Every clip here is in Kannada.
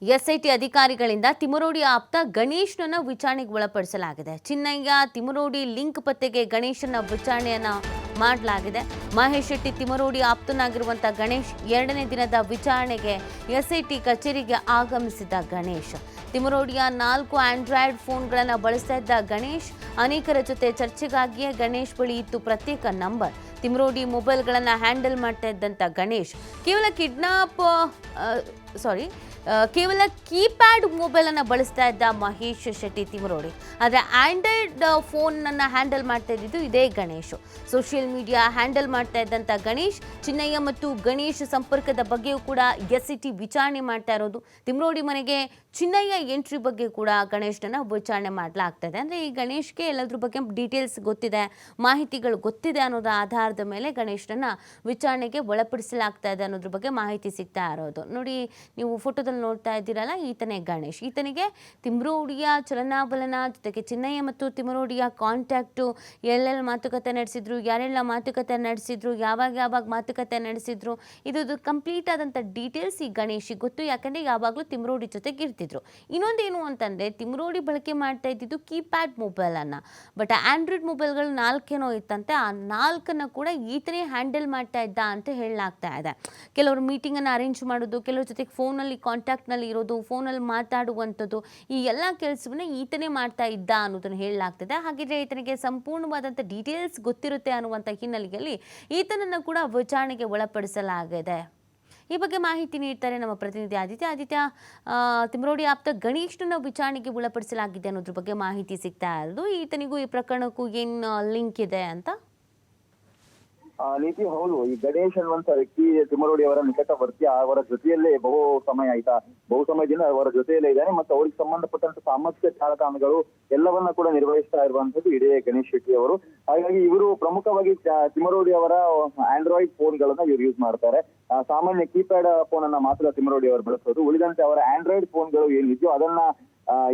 ಎಸ್ಐಟಿ ಅಧಿಕಾರಿಗಳಿಂದ ತಿಮರೋಡಿ ಆಪ್ತ ಗಣೇಶ್ನನ್ನ ವಿಚಾರಣೆಗೆ ಒಳಪಡಿಸಲಾಗಿದೆ. ಚಿನ್ನಯ್ಯ ತಿಮರೋಡಿ ಲಿಂಕ್ ಪತ್ತೆಗೆ ಗಣೇಶನ ವಿಚಾರಣೆಯನ್ನ ಮಾಡಲಾಗಿದೆ. ಮಹೇಶ್ ಶೆಟ್ಟಿ ತಿಮರೋಡಿ ಆಪ್ತನಾಗಿರುವಂತ ಗಣೇಶ್ ಎರಡನೇ ದಿನದ ವಿಚಾರಣೆಗೆ ಎಸ್ಐಟಿ ಕಚೇರಿಗೆ ಆಗಮಿಸಿದ ಗಣೇಶ್ ತಿಮರೋಡಿಯ 4 ಆಂಡ್ರಾಯ್ಡ್ ಫೋನ್ಗಳನ್ನು ಬಳಸ್ತಾ ಇದ್ದ ಗಣೇಶ್ ಅನೇಕರ ಜೊತೆ ಚರ್ಚೆಗಾಗಿಯೇ ಗಣೇಶ್ ಬಳಿ ಇತ್ತು ಪ್ರತ್ಯೇಕ ನಂಬರ್. ತಿಮರೋಡಿ ಮೊಬೈಲ್ಗಳನ್ನು ಹ್ಯಾಂಡಲ್ ಮಾಡ್ತಾ ಇದ್ದಂಥ ಗಣೇಶ್ ಕೇವಲ ಕೀಪ್ಯಾಡ್ ಮೊಬೈಲನ್ನು ಬಳಸ್ತಾ ಇದ್ದ ಮಹೇಶ್ ಶೆಟ್ಟಿ ತಿಮರೋಡಿ. ಆದರೆ ಆಂಡ್ರಾಯ್ಡ್ ಫೋನನ್ನು ಹ್ಯಾಂಡಲ್ ಮಾಡ್ತಾ ಇದ್ದಿದ್ದು ಇದೇ ಗಣೇಶ್. ಸೋಷಿಯಲ್ ಮೀಡಿಯಾ ಹ್ಯಾಂಡಲ್ ಮಾಡ್ತಾ ಇದ್ದಂಥ ಗಣೇಶ್ ಚಿನ್ನಯ್ಯ ಮತ್ತು ಗಣೇಶ್ ಸಂಪರ್ಕದ ಬಗ್ಗೆಯೂ ಕೂಡ ಎಸ್ಐಟಿ ವಿಚಾರಣೆ ಮಾಡ್ತಾ ಇರೋದು. ತಿಮರೋಡಿ ಮನೆಗೆ ಚಿನ್ನಯ್ಯ ಎಂಟ್ರಿ ಬಗ್ಗೆ ಕೂಡ ಗಣೇಶ್ನನ್ನ ವಿಚಾರಣೆ ಮಾಡಲಾಗ್ತದೆ. ಅಂದರೆ ಈ ಗಣೇಶ್ಗೆ ಎಲ್ಲದ್ರ ಬಗ್ಗೆ ಡೀಟೇಲ್ಸ್ ಗೊತ್ತಿದೆ, ಮಾಹಿತಿಗಳು ಗೊತ್ತಿದೆ ಅನ್ನೋದ್ರ ಆಧಾರದ ಮೇಲೆ ಗಣೇಶ್ನನ್ನ ವಿಚಾರಣೆಗೆ ಒಳಪಡಿಸಲಾಗ್ತಾ ಇದೆ ಅನ್ನೋದ್ರ ಬಗ್ಗೆ ಮಾಹಿತಿ ಸಿಗ್ತಾ ಇರೋದು. ನೋಡಿ, ನೀವು ಫೋಟೋದಲ್ಲಿ ನೋಡ್ತಾ ಇದ್ದೀರಲ್ಲ, ಈತನೇ ಗಣೇಶ್. ಈತನಿಗೆ ತಿಮರೋಡಿಯ ಚಲನಾವಲನ ಜೊತೆಗೆ ಚಿನ್ನಯ್ಯ ಮತ್ತು ತಿಮರೋಡಿಯ ಕಾಂಟ್ಯಾಕ್ಟು, ಎಲ್ಲೆಲ್ಲಿ ಮಾತುಕತೆ ನಡೆಸಿದ್ರು, ಯಾರೆಲ್ಲ ಮಾತುಕತೆ ನಡೆಸಿದ್ರು, ಯಾವಾಗ ಮಾತುಕತೆ ನಡೆಸಿದ್ರು, ಇದು ಕಂಪ್ಲೀಟ್ ಆದಂಥ ಡೀಟೇಲ್ಸ್ ಈ ಗಣೇಶಿಗೆ ಗೊತ್ತು. ಯಾಕಂದರೆ ಯಾವಾಗಲೂ ತಿಮರೋಡಿ ಜೊತೆಗೆ ಇರ್ತಿದ್ರು. ಇನ್ನೊಂದೇನು ಅಂತಂದರೆ, ತಿಮರೋಡಿ ಬಳಕೆ ಮಾಡ್ತಾ ಇದ್ದಿದ್ದು ಕೀಪ್ಯಾಡ್ ಮೊಬೈಲನ್ನು. ಬಟ್ ಆಂಡ್ರಾಯ್ಡ್ ಮೊಬೈಲ್ಗಳು 4 ಇತ್ತಂತೆ. ಆ 4 ಕೂಡ ಈತನೇ ಹ್ಯಾಂಡಲ್ ಮಾಡ್ತಾ ಇದ್ದ ಅಂತ ಹೇಳಲಾಗ್ತಾ ಇದೆ. ಕೆಲವರು ಮೀಟಿಂಗನ್ನು ಅರೇಂಜ್ ಮಾಡೋದು, ಕೆಲವ್ರ ಜೊತೆಗೆ ಫೋನಲ್ಲಿ ಕಾಂಟ್ಯಾಕ್ಟ್ನಲ್ಲಿ ಇರೋದು, ಫೋನಲ್ಲಿ ಮಾತಾಡುವಂಥದ್ದು, ಈ ಎಲ್ಲ ಕೆಲಸವನ್ನ ಈತನೇ ಮಾಡ್ತಾ ಇದ್ದ ಅನ್ನೋದನ್ನು ಹೇಳಲಾಗ್ತದೆ. ಹಾಗಿದ್ರೆ ಈತನಿಗೆ ಸಂಪೂರ್ಣವಾದಂಥ ಡೀಟೇಲ್ಸ್ ಗೊತ್ತಿರುತ್ತೆ ಅನ್ನುವಂಥ ಹಿನ್ನೆಲೆಯಲ್ಲಿ ಈತನನ್ನು ಕೂಡ ವಿಚಾರಣೆಗೆ ಒಳಪಡಿಸಲಾಗಿದೆ. ಈ ಬಗ್ಗೆ ಮಾಹಿತಿ ನೀಡ್ತಾರೆ ನಮ್ಮ ಪ್ರತಿನಿಧಿ ಆದಿತ್ಯ. ತಿಮರೋಡಿ ಆಪ್ತ ಗಣೇಶ್ನನ್ನ ವಿಚಾರಣೆಗೆ ಒಳಪಡಿಸಲಾಗಿದೆ ಅನ್ನೋದ್ರ ಬಗ್ಗೆ ಮಾಹಿತಿ ಸಿಗ್ತಾ ಇರೋದು. ಈತನಿಗೂ ಈ ಪ್ರಕರಣಕ್ಕೂ ಏನು ಲಿಂಕ್ ಇದೆ ಅಂತ? ನೀತಿ ಹೌದು. ಈ ಗಣೇಶ್ ಅನ್ನುವಂತ ವ್ಯಕ್ತಿ ತಿಮರೋಡಿ ಅವರ ನಿಕಟವರ್ತಿ, ಅವರ ಜೊತೆಯಲ್ಲೇ ಬಹು ಸಮಯದಿಂದ ಅವರ ಜೊತೆಯಲ್ಲೇ ಇದ್ದಾನೆ ಮತ್ತು ಅವರಿಗೆ ಸಂಬಂಧಪಟ್ಟಂತ ಸಾಮಾಜಿಕ ಜಾಲತಾಣಗಳು ಎಲ್ಲವನ್ನ ಕೂಡ ನಿರ್ವಹಿಸ್ತಾ ಇರುವಂತದ್ದು ಇದೇ ಗಣೇಶ್ ಶೆಟ್ಟಿ ಅವರು. ಹಾಗಾಗಿ ಇವರು ಪ್ರಮುಖವಾಗಿ ತಿಮರೋಡಿ ಅವರ ಆಂಡ್ರಾಯ್ಡ್ ಫೋನ್ಗಳನ್ನ ಇವರು ಯೂಸ್ ಮಾಡ್ತಾರೆ. ಸಾಮಾನ್ಯ ಕೀಪ್ಯಾಡ್ ಫೋನ್ ಅನ್ನ ಮಾತ್ರ ತಿಮರೋಡಿ ಅವರು ಬಳಸೋದು. ಉಳಿದಂತೆ ಅವರ ಆಂಡ್ರಾಯ್ಡ್ ಫೋನ್ಗಳು ಏನಿದೆಯೋ ಅದನ್ನ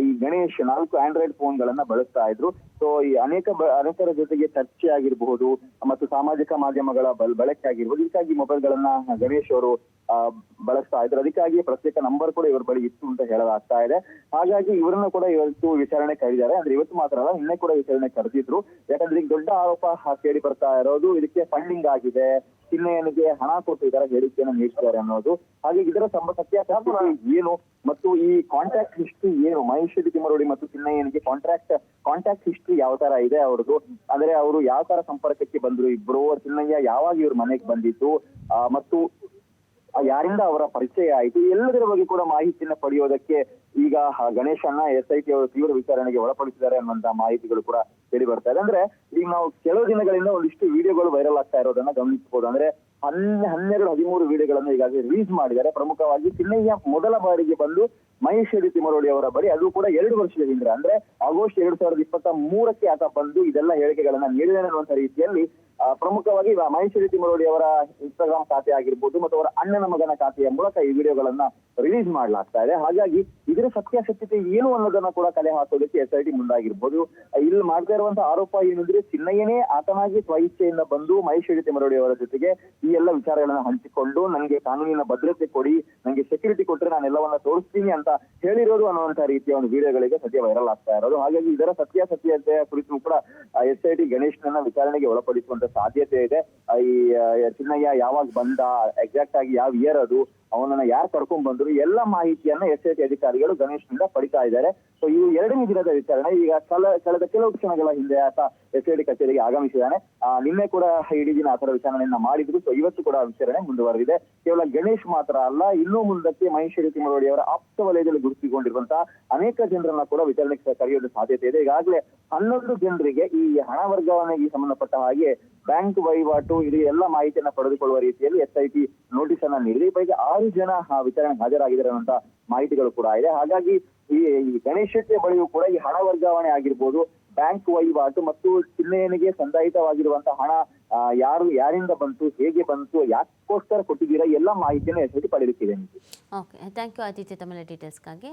ಈ ಗಣೇಶ್ 4 ಆಂಡ್ರಾಯ್ಡ್ ಫೋನ್ಗಳನ್ನ ಬಳಸ್ತಾ ಇದ್ರು. ಸೊ ಈ ಅನೇಕರ ಜೊತೆಗೆ ಚರ್ಚೆ ಆಗಿರಬಹುದು ಮತ್ತು ಸಾಮಾಜಿಕ ಮಾಧ್ಯಮಗಳ ಬಳಕೆ ಆಗಿರ್ಬೋದು. ಇದಕ್ಕಾಗಿ ಮೊಬೈಲ್ಗಳನ್ನ ಗಣೇಶ್ ಅವರು ಬಳಸ್ತಾ ಇದ್ರು. ಅದಕ್ಕಾಗಿ ಪ್ರತ್ಯೇಕ ನಂಬರ್ ಕೂಡ ಇವರ ಬಳಿ ಇತ್ತು ಅಂತ ಹೇಳಲಾಗ್ತಾ ಇದೆ. ಹಾಗಾಗಿ ಇವರನ್ನ ಕೂಡ ಇವತ್ತು ವಿಚಾರಣೆ ಕರೆದಿದ್ದಾರೆ. ಅಂದ್ರೆ ಇವತ್ತು ಮಾತ್ರ ಅಲ್ಲ, ನಿನ್ನೆ ಕೂಡ ವಿಚಾರಣೆ ಕರೆದಿದ್ರು. ಯಾಕಂದ್ರೆ ಈಗ ದೊಡ್ಡ ಆರೋಪ ಕೇಳಿ ಬರ್ತಾ ಇರೋದು ಇದಕ್ಕೆ ಫಂಡಿಂಗ್ ಆಗಿದೆ, ಚಿನ್ನಯ್ಯನಿಗೆ ಹಣ ಕೊಟ್ಟು ಇದರ ಹೇಳಿಕೆಯನ್ನು ನೀಡ್ತಾರೆ ಅನ್ನೋದು. ಹಾಗೆ ಇದರ ಸತ್ಯಾಸತ್ಯತೆ ಏನು ಮತ್ತು ಈ ಕಾಂಟ್ಯಾಕ್ಟ್ ಹಿಸ್ಟ್ರಿ ಏನು, ಮಹೇಶ್ ಶೆಟ್ಟಿ ತಿಮರೋಡಿ ಮತ್ತು ಚಿನ್ನಯ್ಯನಿಗೆ ಕಾಂಟ್ಯಾಕ್ಟ್ ಹಿಸ್ಟ್ರಿ ಯಾವ ತರ ಇದೆ ಅವ್ರದ್ದು, ಅಂದ್ರೆ ಅವರು ಯಾವ ತರ ಸಂಪರ್ಕಕ್ಕೆ ಬಂದ್ರು ಇಬ್ರು, ಚಿನ್ನಯ್ಯ ಯಾವಾಗ ಇವ್ರ ಮನೆಗೆ ಬಂದಿತ್ತು ಮತ್ತು ಯಾರಿಂದ ಅವರ ಪರಿಚಯ ಆಯಿತು, ಎಲ್ಲದರ ಬಗ್ಗೆ ಕೂಡ ಮಾಹಿತಿಯನ್ನ ಪಡೆಯೋದಕ್ಕೆ ಈಗ ಗಣೇಶನ್ನ SIT ಅವರು ತೀವ್ರ ವಿಚಾರಣೆಗೆ ಒಳಪಡಿಸಿದ್ದಾರೆ ಅನ್ನುವಂತ ಮಾಹಿತಿಗಳು ಕೂಡ ಕೇಳಿ ಬರ್ತಾ ಇದೆ. ಅಂದ್ರೆ ಈಗ ನಾವು ಕೆಲವು ದಿನಗಳಿಂದ ಒಂದಿಷ್ಟು ವಿಡಿಯೋಗಳು ವೈರಲ್ ಆಗ್ತಾ ಇರೋದನ್ನ ಗಮನಿಸಬಹುದು. ಅಂದ್ರೆ 12-13 ವಿಡಿಯೋಗಳನ್ನು ಈಗಾಗಲೇ ರಿಲೀಸ್ ಮಾಡಿದ್ದಾರೆ. ಪ್ರಮುಖವಾಗಿ ಚಿನ್ನಯ್ಯ ಮೊದಲ ಬಾರಿಗೆ ಬಂದು ಮಹೇಶ್ ಶೆಟ್ಟಿ ತಿಮರೋಡಿ ಅವರ ಬಳಿ, ಅದು ಕೂಡ 2 ವರ್ಷದ ಹಿಂದೆ, ಅಂದ್ರೆ ಆಗಸ್ಟ್ 2023 ಆತ ಬಂದು ಇದೆಲ್ಲ ಹೇಳಿಕೆಗಳನ್ನ ನೀಡಿದೆ ಅನ್ನುವಂತ ರೀತಿಯಲ್ಲಿ ಪ್ರಮುಖವಾಗಿ ಮಹೇಶ್ ಶೆಟ್ಟಿ ತಿಮರೋಡಿ ಅವರ ಇನ್ಸ್ಟಾಗ್ರಾಮ್ ಖಾತೆ ಆಗಿರ್ಬೋದು ಮತ್ತು ಅವರ ಅಣ್ಣನ ಮಗನ ಖಾತೆಯ ಮೂಲಕ ಈ ವಿಡಿಯೋಗಳನ್ನ ರಿಲೀಸ್ ಮಾಡಲಾಗ್ತಾ ಇದೆ. ಹಾಗಾಗಿ ಇದರ ಸತ್ಯಾಸತ್ಯತೆ ಏನು ಅನ್ನೋದನ್ನ ಕೂಡ ಕಲೆ ಹಾಕೋದಕ್ಕೆ SIT ಮುಂದಾಗಿರ್ಬೋದು. ಇಲ್ಲಿ ಮಾಡ್ತಾ ಇರುವಂತಹ ಆರೋಪ ಏನಂದ್ರೆ, ಚಿನ್ನಯ್ಯನೇ ಆತನಾಗಿ ಸ್ವಇಚ್ಛೆಯಿಂದ ಬಂದು ಮಹೇಶ್ ಶೆಟ್ಟಿ ತಿಮರೋಡಿ ಅವರ ಜೊತೆಗೆ ಈ ಎಲ್ಲ ವಿಚಾರಗಳನ್ನ ಹಂಚಿಕೊಂಡು ನನಗೆ ಕಾನೂನಿನ ಭದ್ರತೆ ಕೊಡಿ, ನನಗೆ ಸೆಕ್ಯೂರಿಟಿ ಕೊಟ್ಟರೆ ನಾನು ಎಲ್ಲವನ್ನ ತೋರಿಸ್ತೀನಿ ಅಂತ ಹೇಳಿರೋದು ಅನ್ನುವಂತ ರೀತಿಯ ಒಂದು ವಿಡಿಯೋಗಳಿಗೆ ಸದ್ಯ ವೈರಲ್ ಆಗ್ತಾ ಇರೋದು. ಹಾಗಾಗಿ ಇದರ ಸತ್ಯಾಸತ್ಯತೆಯ ಕುರಿತು ಕೂಡ SIT ಗಣೇಶ್ನನ್ನ ವಿಚಾರಣೆಗೆ ಒಳಪಡಿಸುವಂತ ಸಾಧ್ಯತೆ ಇದೆ. ಈ ಚಿನ್ನಯ್ಯ ಯಾವಾಗ ಬಂದ, ಎಕ್ಸಾಕ್ಟ್ ಆಗಿ ಯಾವ ಇಯರ್ ಅದು, ಅವನನ್ನ ಯಾರು ಕರ್ಕೊಂಡ್ ಬಂದ್ರು, ಎಲ್ಲ ಮಾಹಿತಿಯನ್ನ SIT ಅಧಿಕಾರಿಗಳು ಗಣೇಶ್ನಿಂದ ಪಡಿತಾ ಇದ್ದಾರೆ. ಸೊ ಇವು 2ನೇ ದಿನದ ವಿಚಾರಣೆ. ಈಗ ಕಳೆದ ಕೆಲವು ಕ್ಷಣಗಳ ಹಿಂದೆ ಆತ SIT ಕಚೇರಿಗೆ ಆಗಮಿಸಿದ್ದಾನೆ. ನಿನ್ನೆ ಕೂಡ ಇಡೀ ದಿನ ಆತರ ವಿಚಾರಣೆಯನ್ನ ಮಾಡಿದ್ರು. ಸೊ ಇವತ್ತು ಕೂಡ ವಿಚಾರಣೆ ಮುಂದುವರೆದಿದೆ. ಕೇವಲ ಗಣೇಶ್ ಮಾತ್ರ ಅಲ್ಲ, ಇನ್ನೂ ಮುಂದಕ್ಕೆ ಮಹೇಶ್ ಶೆಟ್ಟಿ ತಿಮರೋಡಿ ಅವರ ಆಪ್ತ ವಲಯದಲ್ಲಿ ಗುರುತಿಸಿಕೊಂಡಿರುವಂತಹ ಅನೇಕ ಜನರನ್ನ ಕೂಡ ವಿಚಾರಣೆಗೆ ಕರೆಯುವ ಸಾಧ್ಯತೆ ಇದೆ. ಈಗಾಗಲೇ 11 ಜನರಿಗೆ ಈ ಹಣ ವರ್ಗಾವಣೆಗೆ ಸಂಬಂಧಪಟ್ಟ ಹಾಗೆ ಬ್ಯಾಂಕ್ ವಹಿವಾಟು ಇದು ಎಲ್ಲ ಮಾಹಿತಿಯನ್ನ ಪಡೆದುಕೊಳ್ಳುವ ರೀತಿಯಲ್ಲಿ SIT ನೋಟಿಸ್ ಅನ್ನ ನೀಡಿದೆ. ಈ ಪೈಕಿ 6 ಜನ ವಿಚಾರಣೆಗೆ ಹಾಜರಾಗಿದ್ದಾರೆ ಅನ್ನುವಂತ ಮಾಹಿತಿಗಳು ಕೂಡ ಇದೆ. ಹಾಗಾಗಿ ಈ ಗಣೇಶ್ ಶೆಟ್ಟಿ ಬಳಿಯೂ ಕೂಡ ಈ ಹಣ ವರ್ಗಾವಣೆ ಆಗಿರ್ಬೋದು, ಬ್ಯಾಂಕ್ ವಹಿವಾಟು ಮತ್ತು ಚಿನ್ನಯ್ಯನಿಗೆ ಸಂದಾಯಿತವಾಗಿರುವಂತಹ ಹಣ ಯಾರಿಂದ ಬಂತು, ಹೇಗೆ ಬಂತು, ಯಾಕೋಸ್ಕರ ಕೊಟ್ಟಿದ್ದೀರಾ, ಎಲ್ಲ ಮಾಹಿತಿಯನ್ನು SIT ಪಡೆಯಲಿಕ್ಕಿದೆ. ಓಕೆ, ಥ್ಯಾಂಕ್ ಯು ಆದಿತ್ಯ ತಮ್ಮ ಡೀಟೇಲ್ಸ್ಗಾಗಿ.